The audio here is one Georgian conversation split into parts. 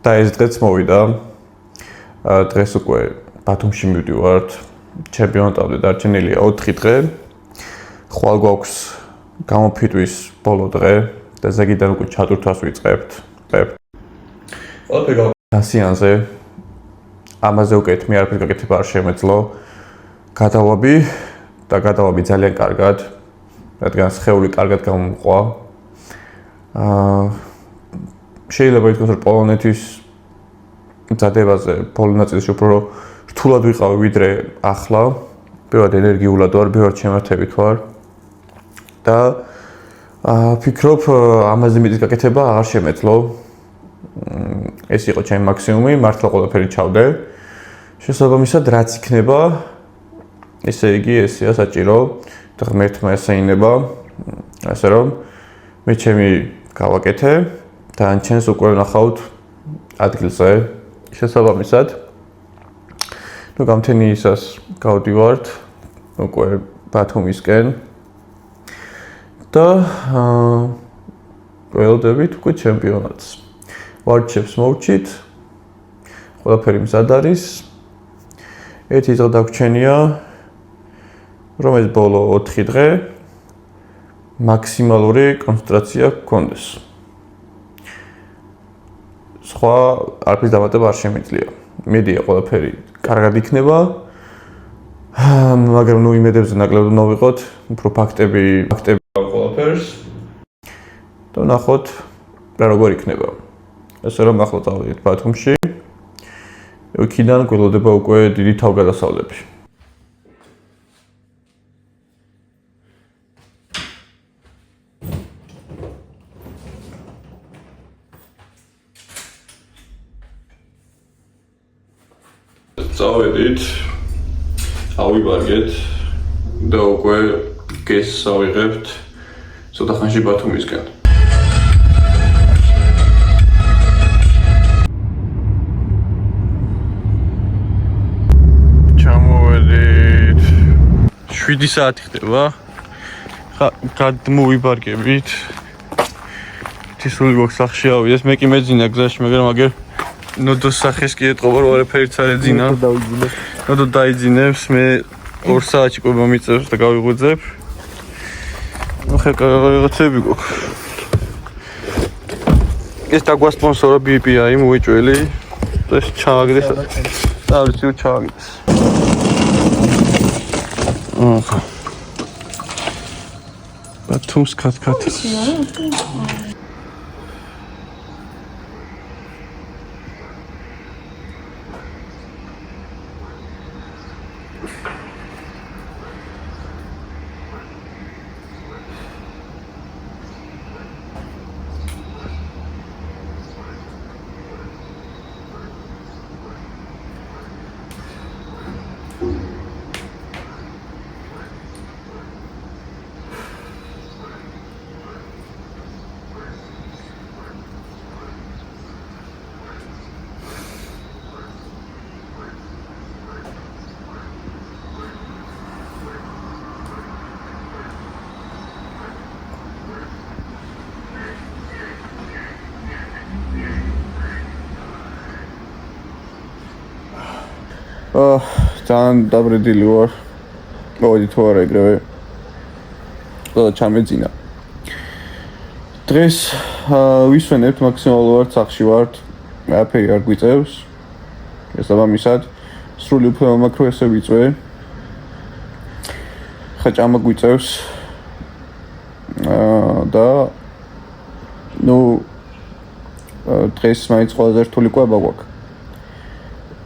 და ეს დღეც მოვიდა. დღეს უკვე ბათუმში მივდივართ. ჩემპიონატამდე დარჩენილია 4 დღე. ხვალ გვაქვს გამოფიტვის ბოლო დღე და ზეგიდან უკვე ჩატურთვას ვიწყებთ. ყველაფერი გასიანზე. ამაზე უკეთ მე არაფერს გაკეთება არ შემეძლო. გადავაბი და გადავაბი ძალიან კარგად. რადგან სხეული კარგად გამომყვა. შეიძლება ითქვას, რომ პოლონეთის მზადებაზე პოლონეთის უფრო რთულად ვიყავი ვიდრე ახლა. ბევრად ენერგიულად ვარ, ბევრად შემართებით ვარ. და ფიქრობ, ამაზე მეტის გაკეთება აღარ შემეძლო. ეს იყო ჩემი მაქსიმუმი, მართლა ყველაფერი ჩავდე. შესაბამისად, რაც იქნება, ესე იგი, ესეა საჭირო და ღმერთმა ესეინება, ასე რომ მე ჩემი გავაკეთე და ან ჩემს უკვე ვნახავთ ადგილზე. შესაბამისად, გამთენიისას გავდივართ უკვე ბათუმისკენ და ველოდებით უკვე ჩემპიონატს. ვარჩევს მოვჩით, ყველაფერი მზად არის. ერთი დღე დაგვრჩენია, რომ ეს ბოლო 4 დღე მაქსიმალური კონცენტრაცია გქონდეს. სხვა არაფრის დამატება არ შემიძლია. მედია ყველაფერი კარგად იქნება, მაგრამ ნუ იმედებზე ნაკლებ უნდა ვიყოთ, უფრო ფაქტები ყველაფერს და ნახოთ რა როგორ იქნება. ესე რომ ახლა წავიდეთ ბათუმში. იქიდან გველოდება უკვე დიდი თავგადასავლები. წავედით, ავიბარგეთ და უკვე გესს ავიღებთ ცოტა ხანში ბათუმისკენ. ჩამოვედით. 7 საათი ხდება. გადმოვიბარგებით. თისული გვაქვს სახში ავიდეს, მე კი მეძინა გზაში, მაგრამ აგერ ნოდოს სახეს კი ეტყობა, რომ არაფერიც არ ეძინა. ნოდო დაიძინებს, მე 2 საათში ყვება მიწევს და გავიღვიძებ. ნუ რაღაცები გვაქვს. ეს დაგვასპონსორა BPI მოიჭველი. ეს ჩააგდეს. დავიცი ჩააგდეს. ბათუმს კათკათი. ძალიან დაბრედილი ვარ. მოვედი თუ არა ეგრევე. და ჩამეძინა. დღეს ვისვენებთ მაქსიმალურად სახში ვართ. არაფერი არ გვიწევს. შესაბამისად, სრული უფრო მომაქრო ესე ვიწვე. ხა ჭამა გვიწევს. და ნუ დღეს მაინც ყველაზე რთული კვება გვაქვს.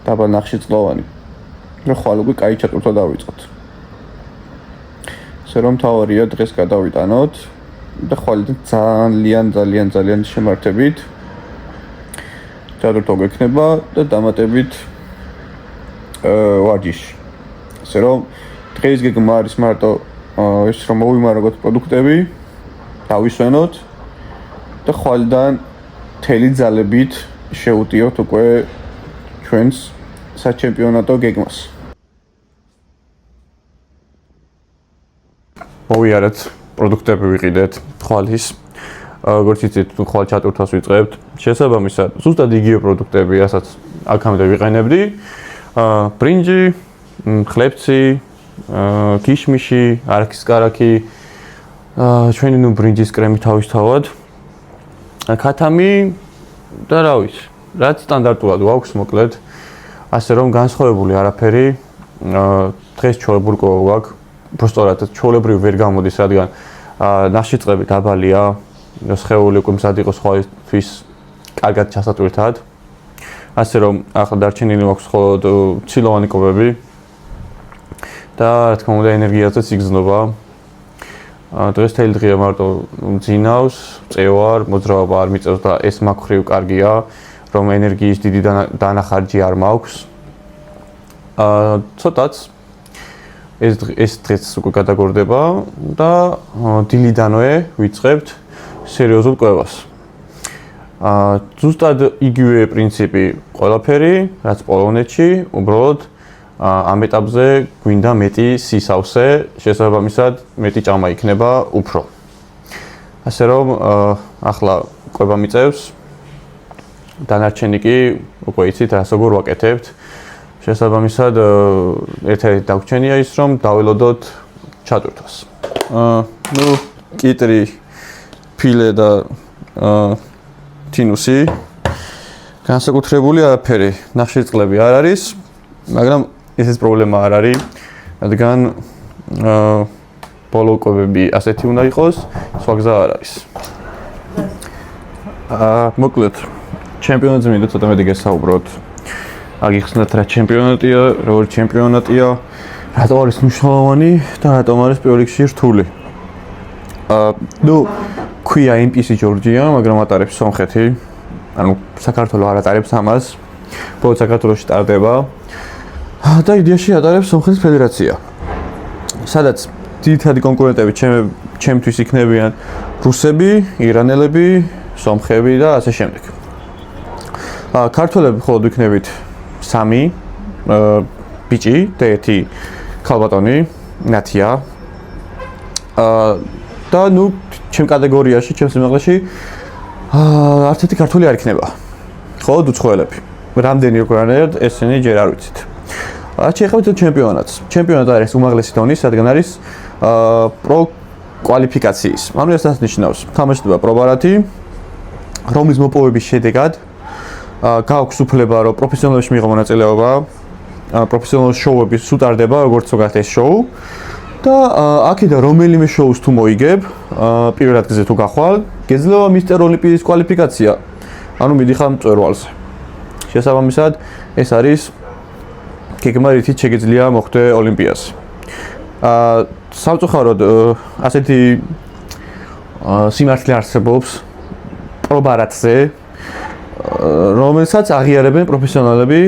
დაბა ნახშირწყლოვანი. და ხვალ უკვე კაი ჩატურთა დავიწყოთ. ესე რომ თავარია დღეს გადავიტანოთ და ხვალიდან ძალიან შემართებით. ჩატურთო გექნება და დამატებით ვარჯიში. ესე რომ დღეს გეგმა არის მარტო ეს რომ მოვიმარაგოთ პროდუქტები, დავისვენოთ და ხვალიდან მთელი ძალებით შევუტიოთ უკვე ჩვენს საჩემპიონატო გეგმას. მოვიარეთ, პროდუქტები ვიყიდეთ, თვალის. როგორც იცით, თუ ხვალ ჩატურთას ვიწყებთ, შესაბამისად, ზუსტად იგივე პროდუქტები, რასაც აქამდე ვიყენებდი, ბრინჯი, ხლებცი, კიშმიში, არქის კარაქი, ჩვენი ბრინჯის კრემი თავისთავად, ქათამი და რა ვიცი, რაც სტანდარტულად გვაქვს, მოკლედ, ასე რომ განსხვავებული არაფერი, დღეს ჩვეულებრივ გვაქვს, უბრალოდ ჩვეულებრივ ვერ გამოდის, რადგან ნახშირწყები დაბალია, სხეული უკვე მზად იყოს სხვაისთვის კარგად ჩასატვირთად. ასე რომ ახლა დარჩენილი მაქვს მხოლოდ ცილოვანი კვებები და რა თქმა უნდა ენერგიაზეც იგრძნობა. დღეს თელი დღეა მარტო მძინავს, წევარ, მოძრაობა არ მიწევს და ეს მაქვრივ კარგია, რომ ენერგიის დიდი დანახარჯი არ მაქვს. ცოტაც ეს დღეს უკვე გადაგორდება და დილიდანვე ვიწყებთ სერიოზულ კვებას. ზუსტად იგივე პრინციპი ყველაფერი, რაც პოლონეთში, უბრალოდ ამ ეტაპზე გვინდა მეტი სისავსე, შესაბამისად მეტი ჭამა იქნება უფრო. ასე რომ ახლა კვება მიწევს, დანარჩენი კი უკვე იცით რას როგორ ვაკეთებთ. შესაბამისად ერთ-ერთი დაგვრჩენია ის, რომ დაველოდოთ ჩატვირთვას. კიტრი, ფილე და თინუსი განსაკუთრებული არაფერი, ნახშირწყლები არ არის, მაგრამ ესეც პრობლემა არ არის, რადგან ბოლო კვებები ასეთი უნდა იყოს, სხვა გზა არ არის. მოკლედ, ჩემპიონატზე მინდა ცოტა მეტი გესაუბროთ. აგიხსნათ რა ჩემპიონატია, როგორი ჩემპიონატია, რატომ არის მნიშვნელოვანი და რატომ არის პირველ რიგში რთული. ქვია MPC ჯორჯია, მაგრამ ატარებს სომხეთი. ანუ საქართველოს არ ატარებს ამას. ბოლო საქართველოში ტარდება. და იდეაში ატარებს სომხეთის ფედერაცია. სადაც ძირითადი კონკურენტები ჩემთვის იქნებიან რუსები, ირანელები, სომხები და ასე შემდეგ. ქართველები მხოლოდ იქნებით 3 ბიჭი და 1 ქალბატონი, ნათია. და ჩემ კატეგორიაში, ჩემ სიმაღლეში არც ერთი ქართველი არ იქნება. მხოლოდ უცხოელები. რამდენი უკრაინელად ესენი ჯერ არ ვიცით. შეეხებათ ჩემპიონატს. ჩემპიონატი არის უმაღლესი დონის, რადგან არის პრო კვალიფიკაციის. ანუ ეს ნიშნავს, თამაშდება პრობარათი, რომლის მოპოვების შედეგად გააქვს უფლება, რომ პროფესიონალებში მიიღო მონაწილეობა, პროფესიონალურ შოუების უტარდება, როგორც ზოგადად ეს შოუ. და აქედან რომელიმე შოუს თუ მოიგებ, პირველ ადგილზე თუ გახვალ, გეძლევა მისტერ ოლიმპიის კვალიფიკაცია. ანუ მიდიხარ მწვერვალზე. შესაბამისად, ეს არის გეგმა, რითიც შეგიძლია მოხვდე ოლიმპიაზე. სამწუხაროდ, ასეთი სიმართლე არსებობს პრობარათზე, რომელსაც აღიარებენ პროფესიონალები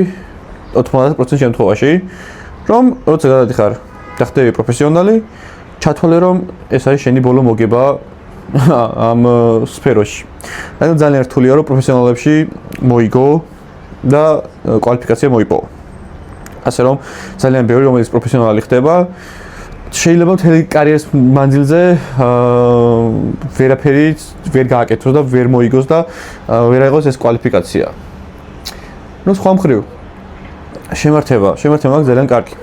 90% შემთხვევაში, რომ როცა გადადიხარ და ხდები პროფესიონალი, ჩათვალე რომ ეს არის შენი ბოლო მოგება ამ სფეროში. ანუ ძალიან რთულია რომ პროფესიონალებში მოიგო და კვალიფიკაცია მოიპოვო. ასე რომ ძალიან ბევრი რომელიც პროფესიონალი ხდება, შეიძლება მთელი კარიერის მანძილზე ვერაფერი ვერ გააკეთოს და ვერ მოიგოს და ვერ აიღოს ეს კვალიფიკაცია. ნუ სხვა მხრივ შემართება მაქვს ძალიან კარგი.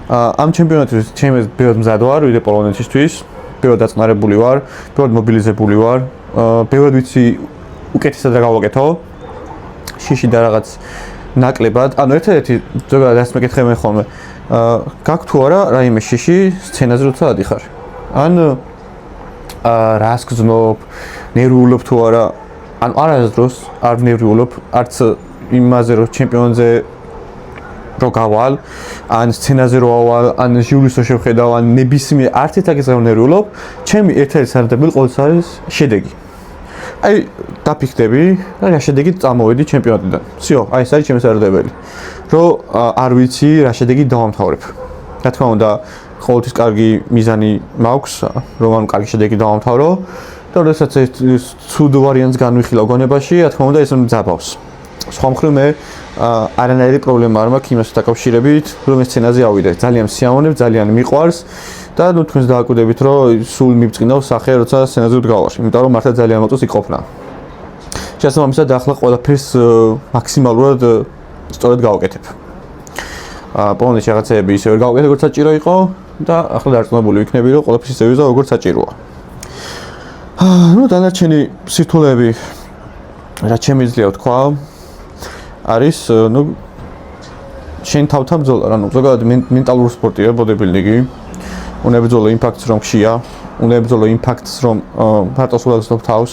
ამ ჩემპიონატის ჩემი ბევრად მზად ვარ, ვიდრე პოლონეთისთვის, ბევრად დაწნარებული ვარ, ბევრად მობილიზებული ვარ, ბევრად ვიცი უკეთესად რა გავაკეთო. შიში და რაღაც ნაკლებად, ანუ ერთ-ერთი ზოგადად ასე მეკითხებიან ხოლმე, გაქვს თუ არა რაიმე შიში სცენაზე როცა ადიხარ. ან რას გძნობ, ნერვიულობ თუ არა, ან არასდროს არ ნერვიულობ, არც იმაზე რომ ჩემპიონზე რო გავალ, ან სცენაზე რო ავალ, ან ჟიურის რო შევხედავ, ან ნებისმიერ არც ერთ აგეს ნერვიულობ, ჩემი ერთ-ერთი სარდებელი ყოველთვის არის შედეგი. აი დაფიქდები და რა შედეგი წამოვედი ჩემპიონატიდან. всё, აი ეს არის ჩემი სარდებელი. რომ არ ვიცი რა შედეგი დავამთავრებ. რა თქმა უნდა, ყოველთვის კარგი მიზანი მაქვს, რომ ამ კარგი შედეგი დავამთავრო და როდესაც ეს ცუდ ვარიანტს განვიხილავ გონებაში, რა თქმა უნდა ეს მძაბავს. სხვა მხრივ მე არანაირი პრობლემა არ მაქვს იმასთან დაკავშირებით, რომ ეს სცენაზე ავიდე. ძალიან სიამოვნებ, ძალიან მიყვარს და ნუ თქვენს დააკვირდებით, რომ სულ მიბწყინავ სახე, როცა სცენაზე ვდგავარ, იმიტომ რომ მართლა ძალიან მოწონს იქ ყოფნა. შესაბამისად, ახლა ყველაფერს მაქსიმალურად სწორად გავაკეთებ. პოლონეთში რაღაცეები ისე ვერ გავაკეთე, როგორც საჭირო იყო და ახლა დარწმუნებული ვიქნები, რომ ყველაფერს ისე ვიზა, როგორც საჭიროა. ნუ დანარჩენი სირთულეები, რაც შემიძლია ვთქვა, არის ნუ შენ თავთან ბრძოლა, ანუ ზოგადად მენტალური სპორტია ბოდიბილდინგი. უნდა ებრძოლო იმპაქტს რომ ხშია, უნდა ებრძოლო იმპაქტს რომ მარტო სულ აღწევ თავს.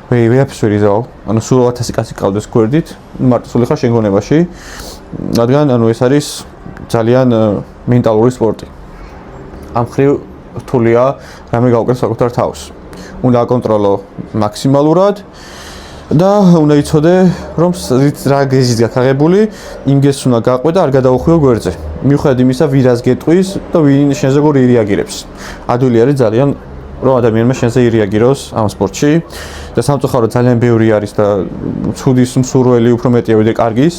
ვეაფერს ვერ იზავ, ანუ სულ 1000 კაცი ყავდეს გვერდით, მარტო სულ ხარ შეგონებაში. რადგან ანუ ეს არის ძალიან მენტალური სპორტი. ამ ხრივ რთულია რამე გავუკეთო საკუთარ თავს. უნდა აკონტროლო მაქსიმალურად და უნდა იცოდე რომ რა გეზის გაქაღებული იმგეს უნდა გაყვე და არ გადაუხვიო გვერდზე. მიუხედავად იმისა, ვირას გეტყვის და ვინ შენზე როგორ ირეაგირებს. ადვილი არის ძალიან რომ ადამიანმა შენზე ირეაგიროს ამ სპორტში და სამწუხაროდ ძალიან ბევრი არის და ცუდის მსურველი უფრო მეტია ვიდრე კარგის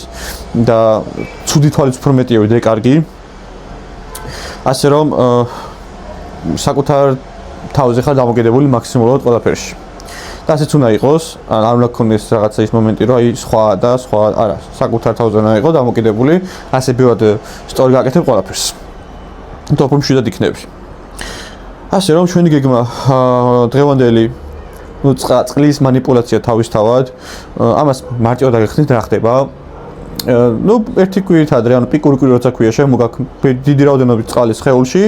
და ცუდი თვალის უფრო მეტია ვიდრე კარგი. ასე რომ საკუთარ თავზე ხარ დამოკიდებული მაქსიმალურად ყველაფერში. და ასეც უნდა იყოს, არ უნდა გქონდეს რაღაცა ის მომენტი, რომ აი სხვა და სხვა არა, საკუთარ თავზე უნდა იყოს დამოკიდებული, ასე ბევრად სწორი გაკეთებ ყველაფერს. თუ უფრო მშვიდად იქნები. ასე რომ ჩვენი გეგმა დღევანდელი ნუ წყლის манипуляცია თავისთავად, ამას მარტივად აგეხსნით რა ხდება. ნუ ერთი კვირით ადრე, ანუ პიკური კვირი როცა ქვია, შემოგაქვს დიდი რაოდენობით წყალი სხეულში,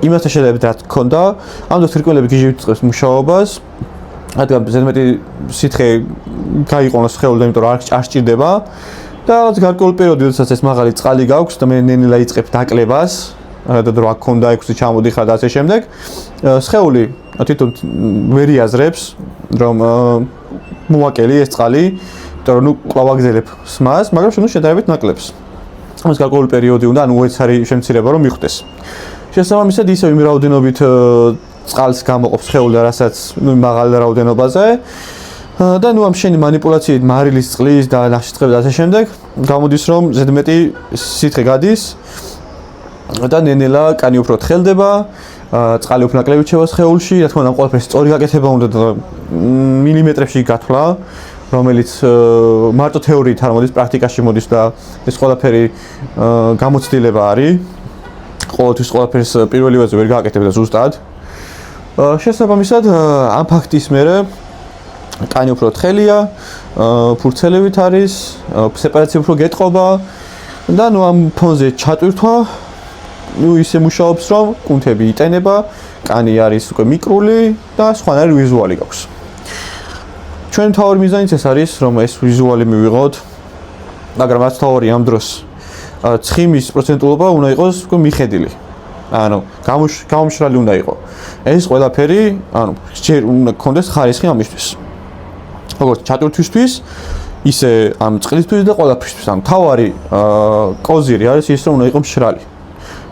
იმასთან შედარებით რაც გქონდა, ამ დროს რკინელები გიჟივით წყებს მუშაობას. რადგან ზედმეტი სითხე გაიყონოს სხეულზე, იმიტომ რომ არ სჭირდება და რაღაც გარკვეული პერიოდი, როდესაც ეს მაღალი წყალი გაქვს და მე ნელა იწყებ დაკლებას, და რო აქ ქონდა 6 ჩამოდიხარ და ასე შემდეგ. სხეული თვითონ ვერ იაზრებს, რომ მოაკელი ეს წყალი, იმიტომ რომ ნუ კვლავ აგზელებ სმას, მაგრამ შენ შედარებით ნაკლებს. ამას გარკვეული პერიოდი უნდა, ანუ უეცარი შემცირება რომ მიხვდეს. შესაბამისად ისევ იმ რაოდენობით წყალს გამოყოფს სხეული, რასაც მაღალ რაოდენობაზე. და ნუ ამ შენი манипуляციით მარილის წყლის და ნახშირწყლების და ასე შემდეგ გამოდის რომ ზედმეტი სითხე გადის და ნენელა კანი უფრო თხელდება, წყალი უფრო ნაკლები რჩება სხეულში, რა თქმა უნდა, ყველაფერს სწორი გაკეთება უნდა და მილიმეტრებში გათვლა, რომელიც მარტო თეორიით არ მოდის, პრაქტიკაში მოდის და ეს ყველაფერი გამოცდილება არის. ყოველთვის ყველაფერს პირველი ვეზე ვერ გააკეთებ და ზუსტად. შესაბამისად, ამ ფაქტის მერე კანი უფრო თხელია, ფურცელებით არის, სეპარაცია უფრო გეტყობა და ნუ ამ ფონზე ჩატვირთვა ნუ ისე მუშაობს რომ კუნთები იტენება, კანი არის უკვე მიკრული და სხვანაირი ვიზუალი გაქვს. ჩვენ მთავარი მიზანიც ეს არის რომ ეს ვიზუალი მივიღოთ, მაგრამ რაც თავი ამ დროს ცხიმის პროცენტულობა უნდა იყოს უკვე მიხედილი. ანუ გამომშრალი უნდა იყოს. ეს ყველაფერი, ანუ ჯერ უნდა გქონდეს ხარისხი ამისთვის. როგორც ჩატვირთვისთვის, ისე ამ წყლისთვის და ყველაფრისთვის. ანუ თავარი კოზირი არის ის რომ უნდა იყოს მშრალი.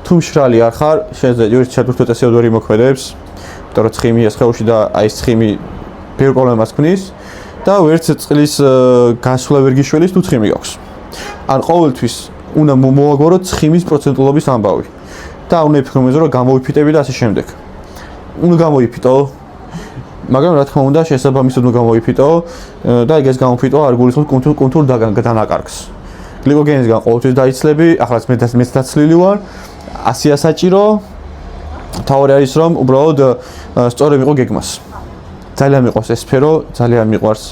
თუ მშრალი არ ხარ, შეიძლება ერთ ჩატვირთვა წესიოდ ვერ იმოქმედებს, იმიტომ რომ ცხიმია სხეულში და აი ეს ცხიმი ბევრ პრობლემას ქმნის და ვერც წყლის გასვლა ვერ გიშველის თუ ცხიმი გაქვს. ან ყოველთვის უნდა მოვაგვაროთ ცხიმის პროცენტულობის ამბავი. და უნდა იფიქროთ რომ გამოვიფიტები და ასე შემდეგ. უნდა გამოიფიტო, მაგრამ რა თქმა უნდა შესაბამისად უნდა გამოიფიტო და ეგ ეს გამოფიტო არ გულისხმობს კუნთურ დანაკარგს. გლიკოგენისგან ყოველთვის დაიცლები, ახლა მეც დაცლილი ვარ, 100-ია საჭირო. თავი არის რომ უბრალოდ სწორი მიყო გეგმას. ძალიან მიყვარს ეს სფერო, ძალიან მიყვარს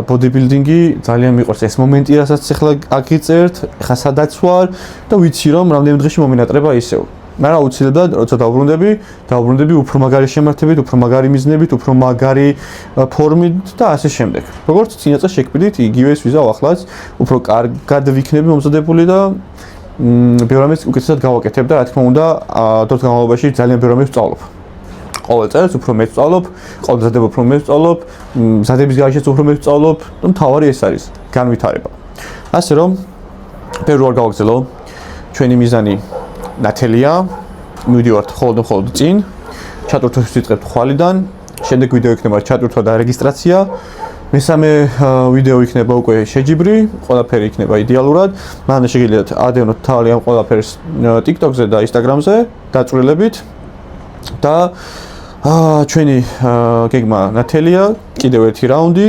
ბოდიბილდინგი, ძალიან მიყვარს ეს მომენტი, რასაც ახლა აგიწერთ, ხა სადაც ვარ და ვიცი რომ რამდენიმე დღეში მომინატრება ისევ. მაგრამ აუცილებლად როცა დავბრუნდები უფრო მაგარი შემართებით, უფრო მაგარი მიზნებით, უფრო მაგარი ფორმით და ასე შემდეგ. როგორც წინა წელს შეკპიდით, იგივე ეს ვიზავ ახლაც, უფრო კარგად ვიქნები მომზადებული და ბევრ რამეს უკეთესად გავაკეთებ და რა თქმა უნდა, დროს განმავლობაში ძალიან ბევრ რამეს ვსწავლობ. ყოველ წელს უფრო მეც ვსწავლობ, ყოველ მზადება უფრო მეც ვსწავლობ, მზადების გარეშეც უფრო მეც ვსწავლობ და მთავარი ეს არის განვითარება. ასე რომ ბევრი არ გავაგზელო, ჩვენი მიზანი ნათელია, მივიდივართ ხოლმე წინ, ჩატვირთვას ვიწყებთ ხვალიდან, შემდეგ ვიდეო იქნება ჩატვირთვა და რეგისტრაცია მესამე ვიდეო იქნება უკვე შეჯიბრი, ყველაფერი იქნება იდეალურად. მანამდე შეგიძლიათ ადევნოთ თავი ამ ყველაფერს TikTok-ზე და Instagram-ზე დაწვრილებით და ჩვენი გეგმა ნათელია, კიდევ ერთი რაუნდი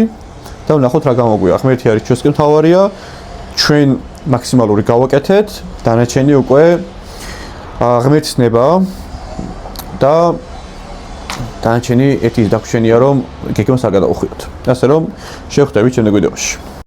და ვნახოთ რა გამოგვია. ღმერთი არის ჩვენსკენ მთავარია. ჩვენ მაქსიმალური გავაკეთეთ, დანარჩენი უკვე ღმერთის ნება და დანარჩენი ერთის დაგვრჩენია რომ გეგმას არ გადავუხვიოთ. ასე რომ შევხვდებით შემდეგ ვიდეოში.